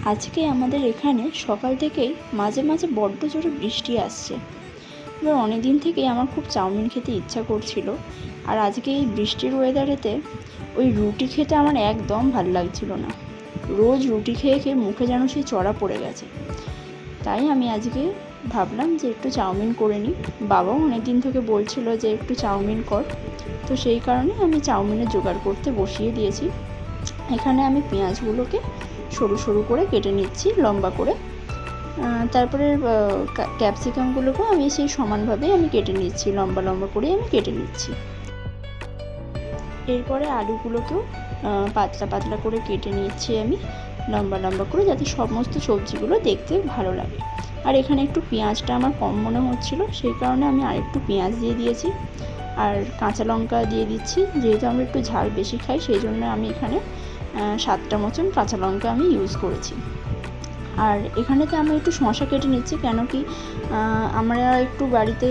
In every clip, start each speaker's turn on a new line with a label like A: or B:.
A: আজকে আমাদের এখানে সকাল থেকেই মাঝে মাঝে বড্ড জোরে বৃষ্টি আসছে। এবার অনেক দিন থেকেই আমার খুব চাউমিন খেতে ইচ্ছা করছিল, আর আজকে এই বৃষ্টির ওয়েদারেতে ওই রুটি খেতে আমার একদম ভালো লাগছিল না। রোজ রুটি খেয়ে খেয়ে মুখে যেন সেই চড়া পড়ে গেছে। তাই আমি আজকে ভাবলাম যে একটু চাউমিন করে নিই। বাবাও অনেক দিন থেকে বলছিল যে একটু চাউমিন কর, তো সেই কারণে আমি চাউমিনের জোগাড় করতে বসিয়ে দিয়েছি। এখানে আমি পেঁয়াজগুলোকে সরু সরু করে কেটে নিচ্ছি লম্বা করে। তারপরে ক্যাপসিকামগুলোকেও আমি সেই সমানভাবেই আমি কেটে নিচ্ছি, লম্বা লম্বা করে আমি কেটে নিচ্ছি। এরপরে আলুগুলোকেও পাতলা পাতলা করে কেটে নিচ্ছি আমি লম্বা লম্বা করে, যাতে সমস্ত সবজিগুলো দেখতে ভালো লাগে। আর এখানে একটু পেঁয়াজটা আমার কম মনে হচ্ছিলো, সেই কারণে আমি আরেকটু পেঁয়াজ দিয়ে দিয়েছি। আর কাঁচা লঙ্কা দিয়ে দিচ্ছি, যেহেতু আমরা একটু ঝাল বেশি খাই সেই জন্য আমি এখানে 7টা মতন কাঁচা লঙ্কা আমি ইউজ করেছি। আর এখানেতে আমি একটু শসা কেটে নিচ্ছি, কেন কি আমরা একটু বাড়িতে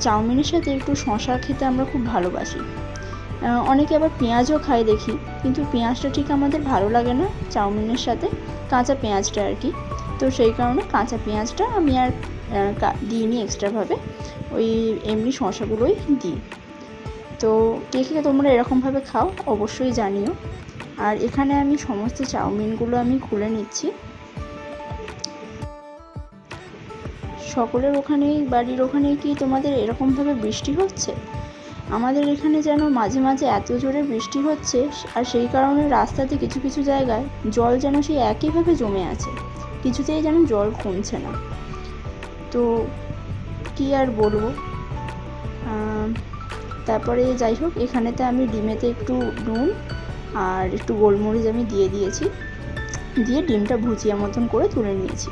A: চাউমিনের সাথে একটু শসা খেতে আমরা খুব ভালোবাসি। অনেকে আবার পেঁয়াজও খায় দেখি, কিন্তু পেঁয়াজটা ঠিক আমাদের ভালো লাগে না চাউমিনের সাথে, কাঁচা পেঁয়াজটা আর কি। তো সেই কারণে কাঁচা পেঁয়াজটা আমি আর দিইনি এক্সট্রাভাবে, ওই এমনি শসাগুলোই দিই। তো কে কে তোমরা এরকমভাবে খাও অবশ্যই জানিও। আর এখানে আমি সমস্ত চাউমিনগুলো আমি খুলে নিচ্ছি। সকলের ওখানে, বাড়ির ওখানে কি তোমাদের এরকমভাবে বৃষ্টি হচ্ছে? আমাদের এখানে যেন মাঝে মাঝে এত জোরে বৃষ্টি হচ্ছে, আর সেই কারণে রাস্তাতে কিছু কিছু জায়গায় জল যেন সেই একইভাবে জমে আছে, কিছুতেই যেন জল কমছে না। তো কি আর বলবো। তারপরে যাই হোক, এখানেতে আমি ডিমেতে একটু নুন আর একটু গোলমরিচ আমি দিয়ে দিয়েছি, দিয়ে ডিমটা ভুজিয়া মতন করে তুলে নিয়েছি।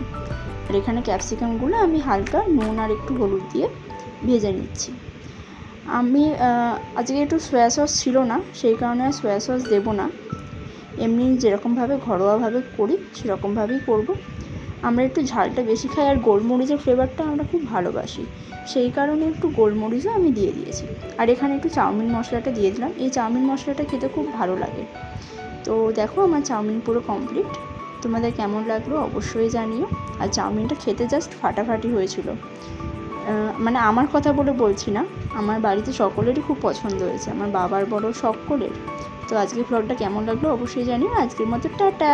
A: আর এখানে ক্যাপসিকামগুলো আমি হালকা নুন আর একটু হলুদ দিয়ে ভেজে নিচ্ছি। আমি আজকে একটু সয়া সস ছিল না, সেই কারণে আর সয়া সস দেবো না। এমনি যেরকমভাবে ঘরোয়াভাবে করি সেরকমভাবেই করব। আমরা একটু ঝালটা বেশি খাই, আর গোলমরিচের ফ্লেভারটা আমরা খুব ভালোবাসি, সেই কারণে একটু গোলমরিচও আমি দিয়ে দিয়েছি। আর এখানে একটু চাউমিন মশলাটা দিয়ে দিলাম, এই চাউমিন মশলাটা খেতে খুব ভালো লাগে। তো দেখো আমার চাউমিন পুরো কমপ্লিট। তোমাদের কেমন লাগলো অবশ্যই জানিও। আর চাউমিনটা খেতে জাস্ট ফাটাফাটি হয়েছিল। মানে আমার কথা বলে বলছি না, আমার বাড়িতে সকলেরই খুব পছন্দ হয়েছে, আমার বাবার বড় সকলের। তো আজকের ব্লগটা কেমন লাগলো অবশ্যই জানিও। আজকের মতো টাটা।